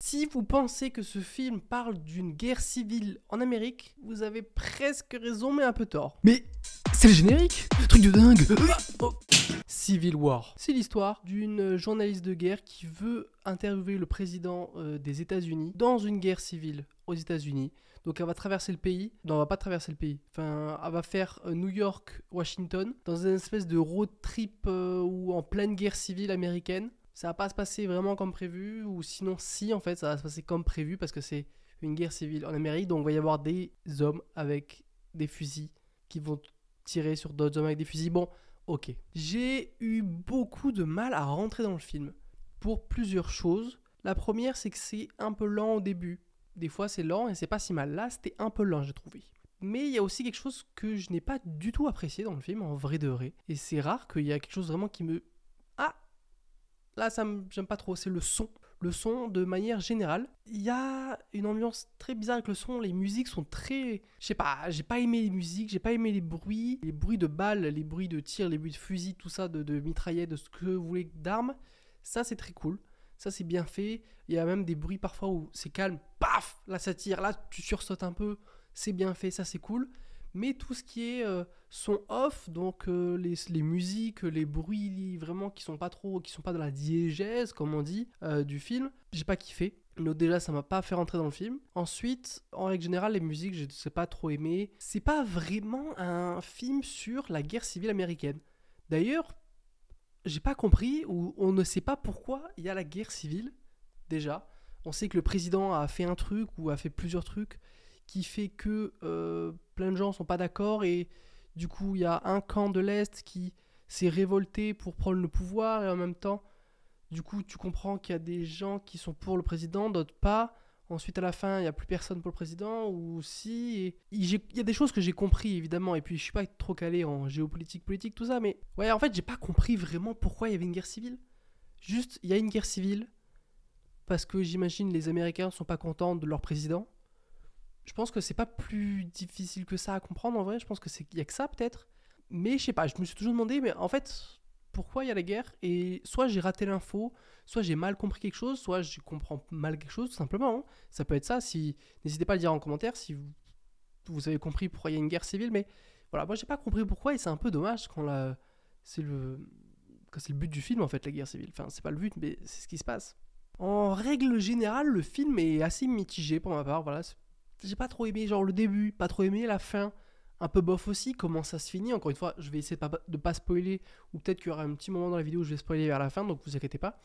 Si vous pensez que ce film parle d'une guerre civile en Amérique, vous avez presque raison, mais un peu tort. Mais c'est le générique, truc de dingue. Civil War. C'est l'histoire d'une journaliste de guerre qui veut interviewer le président des États-Unis dans une guerre civile aux États-Unis. Donc elle va traverser le pays. Non, elle va pas traverser le pays. Enfin, elle va faire New York, Washington, dans une espèce de road trip ou en pleine guerre civile américaine. Ça va pas se passer vraiment comme prévu, ou sinon si en fait ça va se passer comme prévu parce que c'est une guerre civile en Amérique, donc il va y avoir des hommes avec des fusils qui vont tirer sur d'autres hommes avec des fusils. Bon, ok. J'ai eu beaucoup de mal à rentrer dans le film pour plusieurs choses. La première, c'est que c'est un peu lent au début. Des fois c'est lent et c'est pas si mal. Là, c'était un peu lent, j'ai trouvé. Mais il y a aussi quelque chose que je n'ai pas du tout apprécié dans le film, en vrai de vrai. Et c'est rare qu'il y a quelque chose vraiment qui me... Là, j'aime pas trop, c'est le son. Le son, de manière générale. Il y a une ambiance très bizarre avec le son. Les musiques sont très... Je sais pas, j'ai pas aimé les musiques, j'ai pas aimé les bruits. Les bruits de balles, les bruits de tir, les bruits de fusil, tout ça, de mitraillettes, de ce que vous voulez d'armes. Ça, c'est très cool. Ça, c'est bien fait. Il y a même des bruits parfois où c'est calme. Paf, là, ça tire. Là, tu sursautes un peu. C'est bien fait, ça, c'est cool. Mais tout ce qui est son off, donc les musiques, les bruits vraiment qui sont pas dans la diégèse comme on dit du film, j'ai pas kiffé. Donc déjà ça m'a pas fait rentrer dans le film. Ensuite, en règle générale, les musiques je sais pas trop aimé. C'est pas vraiment un film sur la guerre civile américaine. D'ailleurs, j'ai pas compris ou on ne sait pas pourquoi il y a la guerre civile déjà. On sait que le président a fait un truc ou a fait plusieurs trucs qui fait que plein de gens sont pas d'accord et du coup il y a un camp de l'Est qui s'est révolté pour prendre le pouvoir et en même temps du coup tu comprends qu'il y a des gens qui sont pour le président, d'autres pas. Ensuite à la fin il n'y a plus personne pour le président ou si et il y a des choses que j'ai compris évidemment et puis je suis pas trop calé en géopolitique, politique, tout ça mais ouais en fait j'ai pas compris vraiment pourquoi il y avait une guerre civile. Juste il y a une guerre civile parce que j'imagine les Américains sont pas contents de leur président. Je pense que c'est pas plus difficile que ça à comprendre en vrai. Je pense que c'est y a que ça peut-être. Mais je sais pas. Je me suis toujours demandé, mais en fait, pourquoi il y a la guerre ? Et soit j'ai raté l'info, soit j'ai mal compris quelque chose, soit je comprends mal quelque chose tout simplement. Hein. Ça peut être ça. Si n'hésitez pas à le dire en commentaire si vous avez compris pourquoi il y a une guerre civile. Mais voilà, moi j'ai pas compris pourquoi et c'est un peu dommage quand c'est le but du film en fait la guerre civile. Enfin c'est pas le but, mais c'est ce qui se passe. En règle générale, le film est assez mitigé pour ma part. Voilà. J'ai pas trop aimé genre le début, pas trop aimé la fin, un peu bof aussi, comment ça se finit. Encore une fois, je vais essayer de pas spoiler, ou peut-être qu'il y aura un petit moment dans la vidéo où je vais spoiler vers la fin, donc vous inquiétez pas.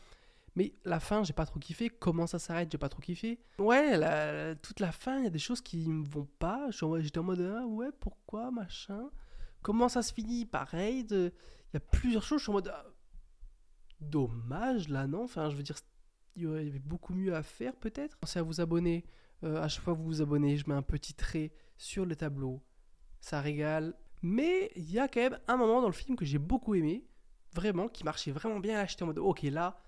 Mais la fin, j'ai pas trop kiffé. Comment ça s'arrête, j'ai pas trop kiffé. Ouais, toute la fin, il y a des choses qui me vont pas. J'étais en mode, ah ouais, pourquoi, machin. Comment ça se finit, pareil. Il y a plusieurs choses, je suis en mode, dommage là, non. Enfin, je veux dire, il y avait beaucoup mieux à faire peut-être. Pensez à vous abonner. À chaque fois que vous vous abonnez, je mets un petit trait sur le tableau. Ça régale. Mais il y a quand même un moment dans le film que j'ai beaucoup aimé. Vraiment, qui marchait vraiment bien. Là, j'étais en mode, ok, là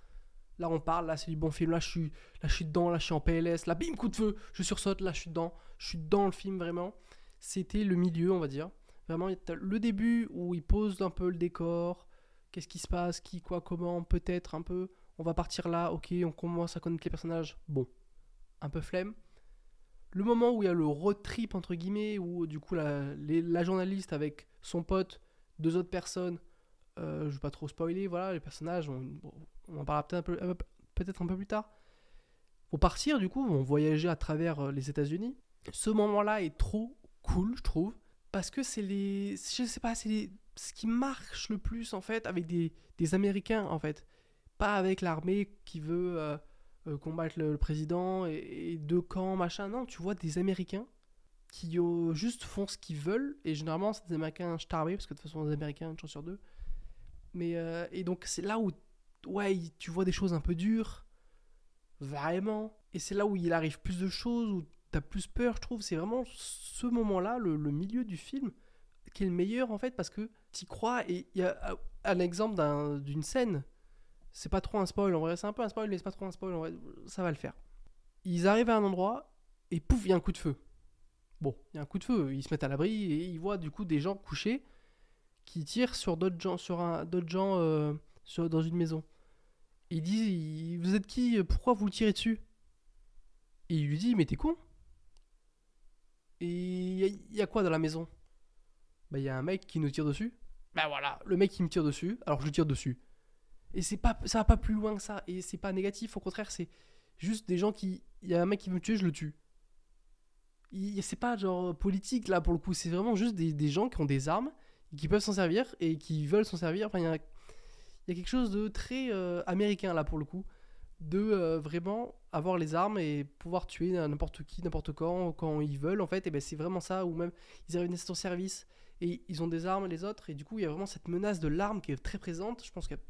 on parle. Là, c'est du bon film. Là, je suis dedans. Là, je suis en PLS. Là, bim, coup de feu. Je sursaute. Là, je suis dedans. Je suis dans le film, vraiment. C'était le milieu, on va dire. Vraiment, il y a le début où il pose un peu le décor. Qu'est-ce qui se passe, qui, quoi, comment, peut-être un peu. On va partir là. Ok, on commence à connaître les personnages. Bon, un peu flemme. Le moment où il y a le road trip entre guillemets où du coup la journaliste avec son pote, deux autres personnes, je vais pas trop spoiler, voilà les personnages, on en parlera peut-être un peu plus tard, vont partir du coup, vont voyager à travers les États-Unis. Ce moment-là est trop cool, je trouve, parce que je sais pas, ce qui marche le plus en fait avec des Américains en fait, pas avec l'armée qui veut combattre le président et deux camps, machin. Non, tu vois des Américains qui juste font ce qu'ils veulent. Et généralement, c'est des Américains starbés, parce que de toute façon, les Américains, une chance sur deux. Mais, et donc, c'est là où ouais, tu vois des choses un peu dures. Vraiment. Et c'est là où il arrive plus de choses, où t'as plus peur, je trouve. C'est vraiment ce moment-là, le milieu du film, qui est le meilleur, en fait, parce que t'y crois. Et il y a un exemple d'une scène. C'est pas trop un spoil en vrai, c'est un peu un spoil, mais c'est pas trop un spoil en vrai, ça va le faire. Ils arrivent à un endroit et pouf, il y a un coup de feu. Bon, il y a un coup de feu, ils se mettent à l'abri et ils voient du coup des gens couchés qui tirent sur d'autres gens, dans une maison. Ils disent, vous êtes qui ? Pourquoi vous tirez dessus ? Et il lui dit, mais t'es con? Et y a quoi dans la maison? Bah, il y a un mec qui nous tire dessus. Bah voilà, le mec qui me tire dessus, alors je lui tire dessus. Et ça va pas plus loin que ça. Et c'est pas négatif, au contraire, c'est juste des gens qui. Il y a un mec qui veut me tuer, je le tue. C'est pas genre politique là pour le coup, c'est vraiment juste des gens qui ont des armes, et qui peuvent s'en servir et qui veulent s'en servir. Enfin, il y a quelque chose de très américain là pour le coup, de vraiment avoir les armes et pouvoir tuer n'importe qui, n'importe quand ils veulent en fait. Et ben c'est vraiment ça, ou même ils arrivent à ton service et ils ont des armes les autres, et du coup il y a vraiment cette menace de l'arme qui est très présente. Je pense qu'il y a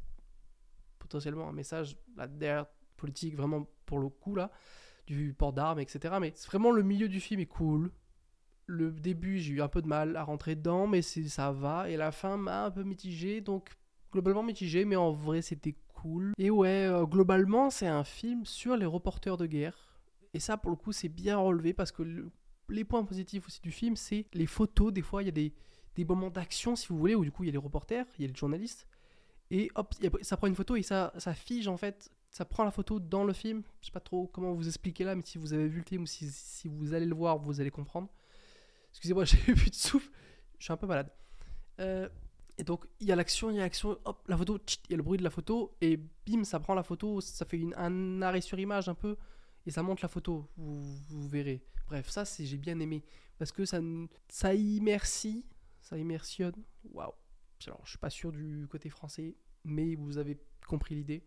potentiellement un message là derrière politique vraiment pour le coup là, du port d'armes, etc. Mais c'est vraiment le milieu du film est cool. Le début, j'ai eu un peu de mal à rentrer dedans, mais ça va. Et la fin m'a un peu mitigé, donc globalement mitigé, mais en vrai c'était cool. Et ouais, globalement c'est un film sur les reporters de guerre. Et ça pour le coup c'est bien relevé parce que les points positifs aussi du film, c'est les photos. Des fois il y a des moments d'action si vous voulez, où du coup il y a les reporters, il y a les journalistes. Et hop, ça prend une photo et ça fige en fait. Ça prend la photo dans le film. Je sais pas trop comment vous expliquer là, mais si vous avez vu le film ou si vous allez le voir, vous allez comprendre. Excusez-moi, j'ai eu plus de souffle. Je suis un peu malade. Et donc, il y a l'action, hop, la photo, il y a le bruit de la photo, et bim, ça prend la photo, ça fait un arrêt sur image un peu, et ça monte la photo, vous verrez. Bref, ça, j'ai bien aimé, parce que ça immersionne. Waouh. Alors, je suis pas sûr du côté français, mais vous avez compris l'idée.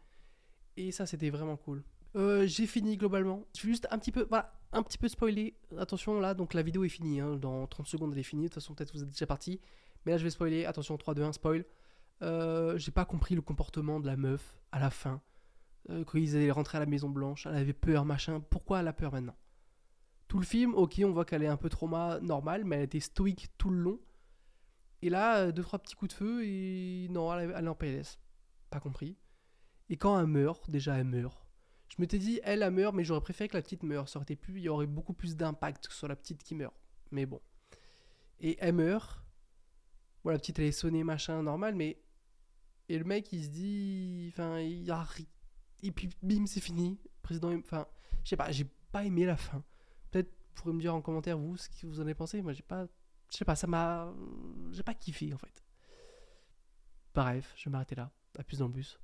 Et ça, c'était vraiment cool. J'ai fini globalement. Je vais juste un petit peu spoiler. Attention là, donc la vidéo est finie. Hein. Dans 30 secondes, elle est finie. De toute façon, peut-être vous êtes déjà parti. Mais là, je vais spoiler. Attention, 3, 2, 1, spoil. J'ai pas compris le comportement de la meuf à la fin. Quand ils allaient rentrer à la Maison Blanche, elle avait peur, machin. Pourquoi elle a peur maintenant? Tout le film, ok, on voit qu'elle est un peu trauma normal, mais elle était stoïque tout le long. Et là, 2-3 petits coups de feu et non, elle est en PLS. Pas compris. Et quand elle meurt, déjà elle meurt. Je m'étais dit, elle meurt, mais j'aurais préféré que la petite meure. Ça aurait été il y aurait beaucoup plus d'impact sur la petite qui meurt. Mais bon. Et elle meurt. Bon, la petite elle est sonnée, machin, normal, mais. Et le mec il se dit. Enfin, il a. Et puis bim, c'est fini. Le président. Enfin, je sais pas, j'ai pas aimé la fin. Peut-être vous pourrez me dire en commentaire, vous, ce que vous en avez pensé. Moi, j'ai pas. Je sais pas, ça m'a. J'ai pas kiffé en fait. Bref, je vais m'arrêter là. À plus dans le bus.